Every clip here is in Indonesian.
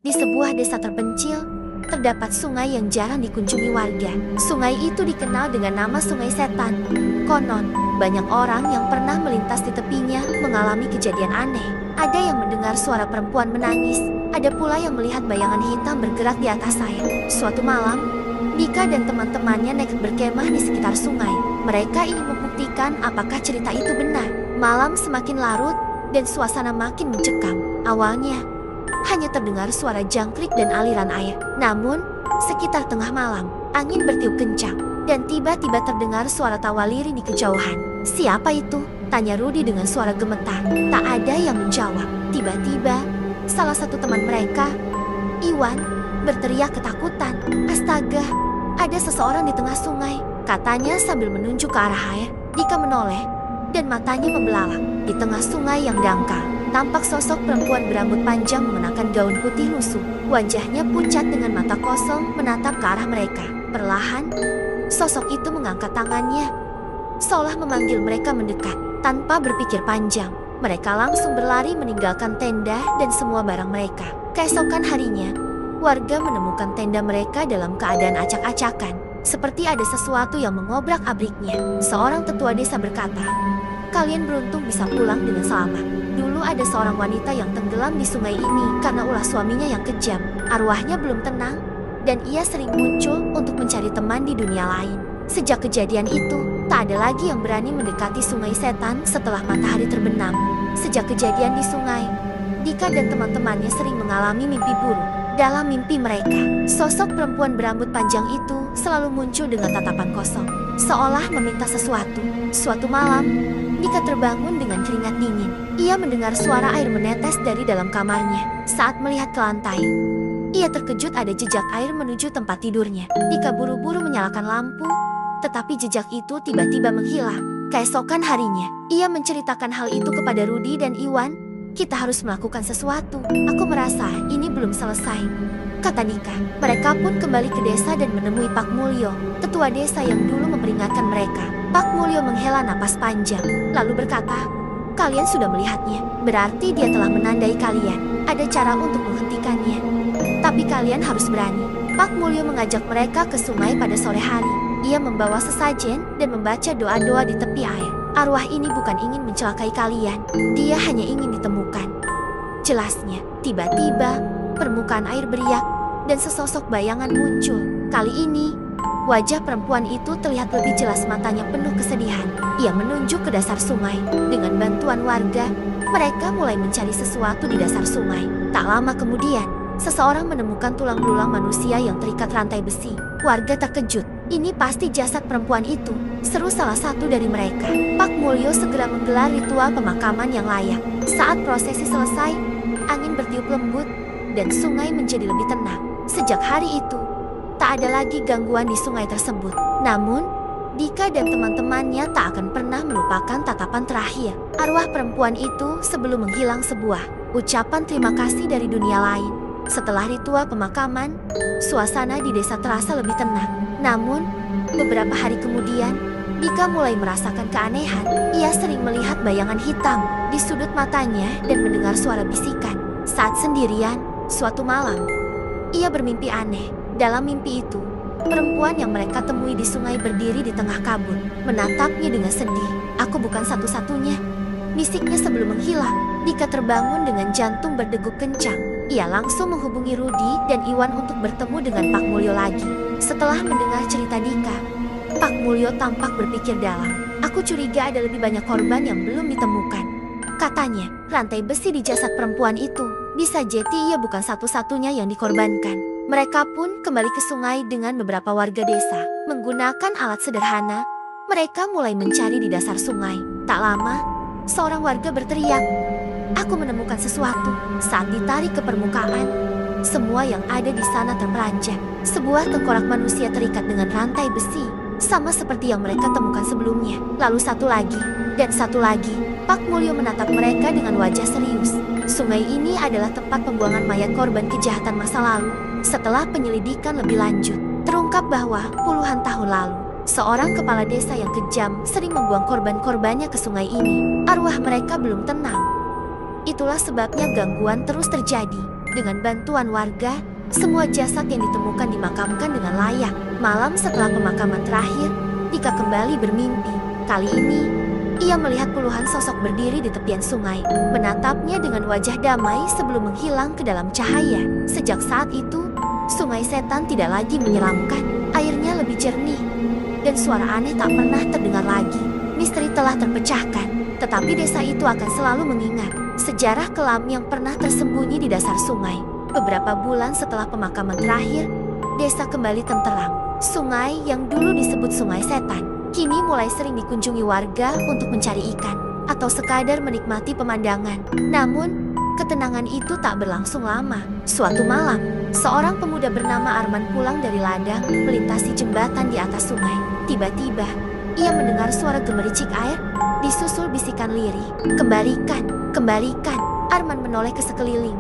Di sebuah desa terpencil, terdapat sungai yang jarang dikunjungi warga. Sungai itu dikenal dengan nama Sungai Setan. Konon, banyak orang yang pernah melintas di tepinya mengalami kejadian aneh. Ada yang mendengar suara perempuan menangis, ada pula yang melihat bayangan hitam bergerak di atas air. Suatu malam, Dika dan teman-temannya nekat berkemah di sekitar sungai. Mereka ingin membuktikan apakah cerita itu benar. Malam semakin larut dan suasana makin mencekam. Awalnya, hanya terdengar suara jangkrik dan aliran air. Namun, sekitar tengah malam, angin bertiup kencang dan tiba-tiba terdengar suara tawa lirih di kejauhan. "Siapa itu?" tanya Rudi dengan suara gemetar. Tak ada yang menjawab. Tiba-tiba, salah satu teman mereka, Iwan, berteriak ketakutan. "Astaga, ada seseorang di tengah sungai," katanya sambil menunjuk ke arah air. Dika menoleh dan matanya membelalak. Di tengah sungai yang dangkal, tampak sosok perempuan berambut panjang mengenakan gaun putih lusuh. Wajahnya pucat dengan mata kosong menatap ke arah mereka. Perlahan, sosok itu mengangkat tangannya, seolah memanggil mereka mendekat. Tanpa berpikir panjang, mereka langsung berlari meninggalkan tenda dan semua barang mereka. Keesokan harinya, warga menemukan tenda mereka dalam keadaan acak-acakan, seperti ada sesuatu yang mengobrak-abriknya. Seorang tetua desa berkata, "Kalian beruntung bisa pulang dengan selamat. Dulu ada seorang wanita yang tenggelam di sungai ini karena ulah suaminya yang kejam. Arwahnya belum tenang dan ia sering muncul untuk mencari teman di dunia lain. Sejak kejadian itu, tak ada lagi yang berani mendekati Sungai Setan setelah matahari terbenam. Sejak kejadian di sungai, Dika dan teman-temannya sering mengalami mimpi buruk. Dalam mimpi mereka, sosok perempuan berambut panjang itu selalu muncul dengan tatapan kosong, seolah meminta sesuatu. Suatu malam, Dika terbangun dengan keringat dingin. Ia mendengar suara air menetes dari dalam kamarnya. Saat melihat ke lantai, ia terkejut ada jejak air menuju tempat tidurnya. Dika buru-buru menyalakan lampu, tetapi jejak itu tiba-tiba menghilang. Keesokan harinya, ia menceritakan hal itu kepada Rudi dan Iwan. "Kita harus melakukan sesuatu. Aku merasa ini belum selesai," kata Dika. Mereka pun kembali ke desa dan menemui Pak Mulyo, tetua desa yang dulu memperingatkan mereka. Pak Mulyo menghela napas panjang, lalu berkata, "Kalian sudah melihatnya, berarti dia telah menandai kalian. Ada cara untuk menghentikannya, tapi kalian harus berani." Pak Mulyo mengajak mereka ke sungai pada sore hari. Ia membawa sesajen dan membaca doa-doa di tepi air. "Arwah ini bukan ingin mencelakai kalian, dia hanya ingin ditemukan," jelasnya. Tiba-tiba, permukaan air beriak dan sesosok bayangan muncul. Kali ini, wajah perempuan itu terlihat lebih jelas, matanya penuh kesedihan. Ia menunjuk ke dasar sungai. Dengan bantuan warga, mereka mulai mencari sesuatu di dasar sungai. Tak lama kemudian, seseorang menemukan tulang belulang manusia yang terikat rantai besi. Warga terkejut. "Ini pasti jasad perempuan itu," seru salah satu dari mereka. Pak Mulyo segera menggelar ritual pemakaman yang layak. Saat prosesi selesai, angin bertiup lembut dan sungai menjadi lebih tenang. Sejak hari itu, tak ada lagi gangguan di sungai tersebut. Namun, Dika dan teman-temannya tak akan pernah melupakan tatapan terakhir arwah perempuan itu sebelum menghilang sebuah ucapan terima kasih dari dunia lain. Setelah ritual pemakaman, suasana di desa terasa lebih tenang. Namun, beberapa hari kemudian, Dika mulai merasakan keanehan. Ia sering melihat bayangan hitam di sudut matanya dan mendengar suara bisikan. Saat sendirian, suatu malam, ia bermimpi aneh. Dalam mimpi itu, perempuan yang mereka temui di sungai berdiri di tengah kabut, menatapnya dengan sedih. "Aku bukan satu-satunya," bisiknya sebelum menghilang. Dika terbangun dengan jantung berdegup kencang. Ia langsung menghubungi Rudi dan Iwan untuk bertemu dengan Pak Mulyo lagi. Setelah mendengar cerita Dika, Pak Mulyo tampak berpikir dalam. "Aku curiga ada lebih banyak korban yang belum ditemukan," katanya. "Rantai besi di jasad perempuan itu, bisa jadi ia bukan satu-satunya yang dikorbankan." Mereka pun kembali ke sungai dengan beberapa warga desa. Menggunakan alat sederhana, mereka mulai mencari di dasar sungai. Tak lama, seorang warga berteriak, "Aku menemukan sesuatu." Saat ditarik ke permukaan, semua yang ada di sana terperanjat. Sebuah tengkorak manusia terikat dengan rantai besi, sama seperti yang mereka temukan sebelumnya. Lalu satu lagi, dan satu lagi. Pak Mulyo menatap mereka dengan wajah serius. Sungai ini adalah tempat pembuangan mayat korban kejahatan masa lalu. Setelah penyelidikan lebih lanjut, terungkap bahwa puluhan tahun lalu, seorang kepala desa yang kejam sering membuang korban-korbannya ke sungai ini. Arwah mereka belum tenang. Itulah sebabnya gangguan terus terjadi. Dengan bantuan warga, semua jasad yang ditemukan dimakamkan dengan layak. Malam setelah pemakaman terakhir, Dika kembali bermimpi. Kali ini, ia melihat puluhan sosok berdiri di tepian sungai, menatapnya dengan wajah damai sebelum menghilang ke dalam cahaya. Sejak saat itu, Sungai Setan tidak lagi menyeramkan. Airnya lebih jernih, dan suara aneh tak pernah terdengar lagi. Misteri telah terpecahkan, tetapi desa itu akan selalu mengingat sejarah kelam yang pernah tersembunyi di dasar sungai. Beberapa bulan setelah pemakaman terakhir, desa kembali tenteram. Sungai yang dulu disebut Sungai Setan, kini mulai sering dikunjungi warga untuk mencari ikan atau sekadar menikmati pemandangan. Namun, ketenangan itu tak berlangsung lama. Suatu malam, seorang pemuda bernama Arman pulang dari ladang melintasi jembatan di atas sungai. Tiba-tiba, ia mendengar suara gemericik air, disusul bisikan lirih. Kembalikan, kembalikan. Arman menoleh ke sekeliling,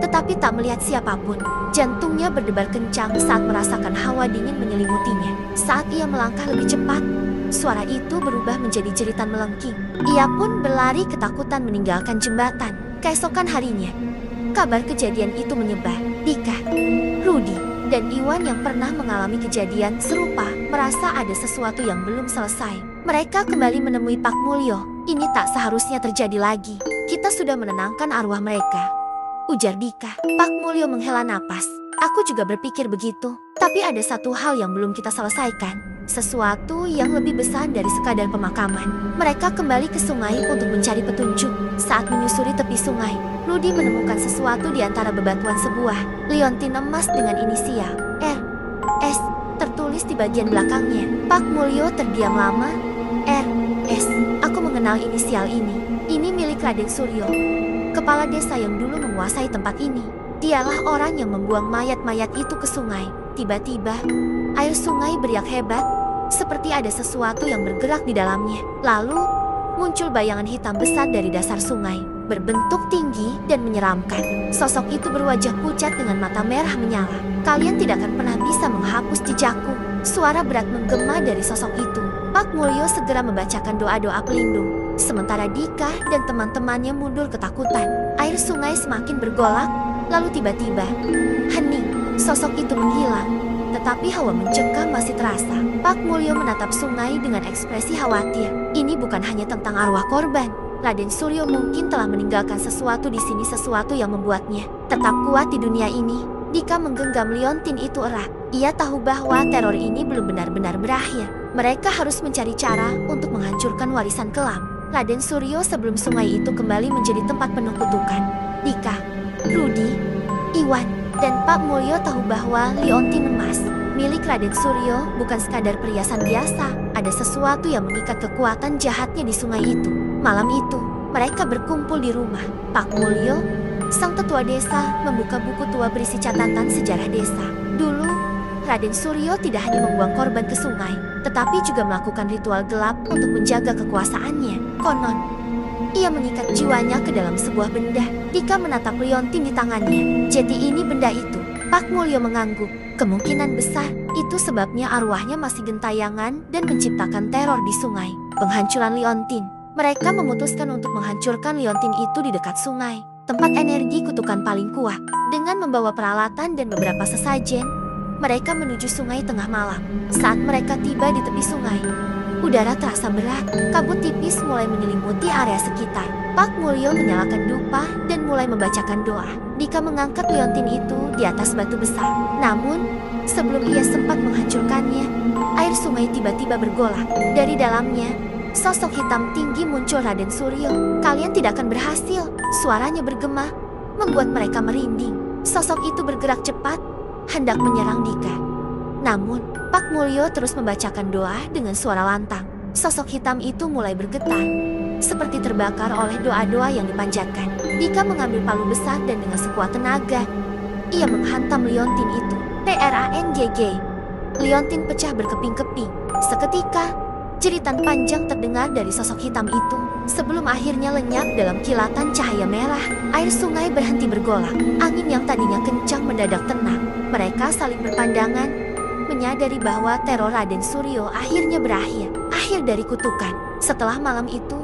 tetapi tak melihat siapapun. Jantungnya berdebar kencang saat merasakan hawa dingin menyelimutinya. Saat ia melangkah lebih cepat, suara itu berubah menjadi jeritan melengking. Ia pun berlari ketakutan meninggalkan jembatan. Keesokan harinya, kabar kejadian itu menyebar. Dika, Rudi, dan Iwan yang pernah mengalami kejadian serupa merasa ada sesuatu yang belum selesai. Mereka kembali menemui Pak Mulyo. Ini tak seharusnya terjadi lagi. Kita sudah menenangkan arwah mereka, ujar Dika. Pak Mulyo menghela napas. Aku juga berpikir begitu. Tapi ada satu hal yang belum kita selesaikan. Sesuatu yang lebih besar dari sekadar pemakaman. Mereka kembali ke sungai untuk mencari petunjuk. Saat menyusuri tepi sungai, Rudi menemukan sesuatu di antara bebatuan sebuah liontin emas dengan inisial R S tertulis di bagian belakangnya. Pak Mulyo terdiam lama. R S, aku mengenal inisial ini. Ini milik Raden Suryo, kepala desa yang dulu menguasai tempat ini. Dialah orang yang membuang mayat-mayat itu ke sungai. Tiba-tiba, air sungai beriak hebat, seperti ada sesuatu yang bergerak di dalamnya. Lalu, muncul bayangan hitam besar dari dasar sungai, berbentuk tinggi dan menyeramkan. Sosok itu berwajah pucat dengan mata merah menyala. Kalian tidak akan pernah bisa menghapus jejakku. Suara berat menggema dari sosok itu. Pak Mulyo segera membacakan doa-doa pelindung. Sementara Dika dan teman-temannya mundur ketakutan. Air sungai semakin bergolak, lalu tiba-tiba, hening. Sosok itu menghilang. Tetapi hawa mencekam masih terasa. Pak Mulyo menatap sungai dengan ekspresi khawatir. Ini bukan hanya tentang arwah korban. Raden Suryo mungkin telah meninggalkan sesuatu di sini, sesuatu yang membuatnya tetap kuat di dunia ini. Dika menggenggam liontin itu erat. Ia tahu bahwa teror ini belum benar-benar berakhir. Mereka harus mencari cara untuk menghancurkan warisan kelam Raden Suryo sebelum sungai itu kembali menjadi tempat penuh kutukan. Dika, Rudi, Iwan, dan Pak Mulyo tahu bahwa liontin emas milik Raden Suryo bukan sekadar perhiasan biasa. Ada sesuatu yang mengikat kekuatan jahatnya di sungai itu. Malam itu, mereka berkumpul di rumah Pak Mulyo. Sang tetua desa membuka buku tua berisi catatan sejarah desa. Dulu, Raden Suryo tidak hanya membuang korban ke sungai, tetapi juga melakukan ritual gelap untuk menjaga kekuasaannya. Konon, ia mengikat jiwanya ke dalam sebuah benda. Dika menatap liontin di tangannya. Jadi ini benda itu. Pak Mulyo mengangguk. Kemungkinan besar, itu sebabnya arwahnya masih gentayangan dan menciptakan teror di sungai. Penghancuran liontin. Mereka memutuskan untuk menghancurkan liontin itu di dekat sungai, tempat energi kutukan paling kuat. Dengan membawa peralatan dan beberapa sesajen, mereka menuju sungai tengah malam. Saat mereka tiba di tepi sungai, udara terasa berat. Kabut tipis mulai menyelimuti area sekitar. Pak Mulyo menyalakan dupa dan mulai membacakan doa. Dika mengangkat liontin itu di atas batu besar. Namun, sebelum ia sempat menghancurkannya, air sungai tiba-tiba bergolak. Dari dalamnya, sosok hitam tinggi muncul. Raden Suryo, kalian tidak akan berhasil. Suaranya bergema, membuat mereka merinding. Sosok itu bergerak cepat, hendak menyerang Dika. Namun, Pak Mulyo terus membacakan doa dengan suara lantang. Sosok hitam itu mulai bergetar, seperti terbakar oleh doa-doa yang dipanjatkan. Dika mengambil palu besar dan dengan sekuat tenaga, ia menghantam liontin itu. TRANGG. Liontin pecah berkeping-keping. Seketika, jeritan panjang terdengar dari sosok hitam itu. Sebelum akhirnya lenyap dalam kilatan cahaya merah, air sungai berhenti bergolak. Angin yang tadinya kencang mendadak tenang. Mereka saling berpandangan, menyadari bahwa teror Raden Suryo akhirnya berakhir. Akhir dari kutukan. Setelah malam itu,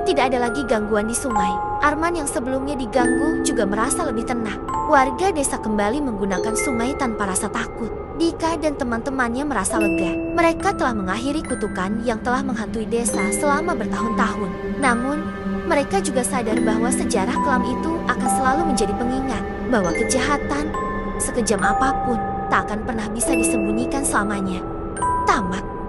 tidak ada lagi gangguan di sungai. Arman yang sebelumnya diganggu juga merasa lebih tenang. Warga desa kembali menggunakan sungai tanpa rasa takut. Dika dan teman-temannya merasa lega. Mereka telah mengakhiri kutukan yang telah menghantui desa selama bertahun-tahun. Namun, mereka juga sadar bahwa sejarah kelam itu akan selalu menjadi pengingat bahwa kejahatan, sekejam apapun, tak akan pernah bisa disembunyikan selamanya. Tamat.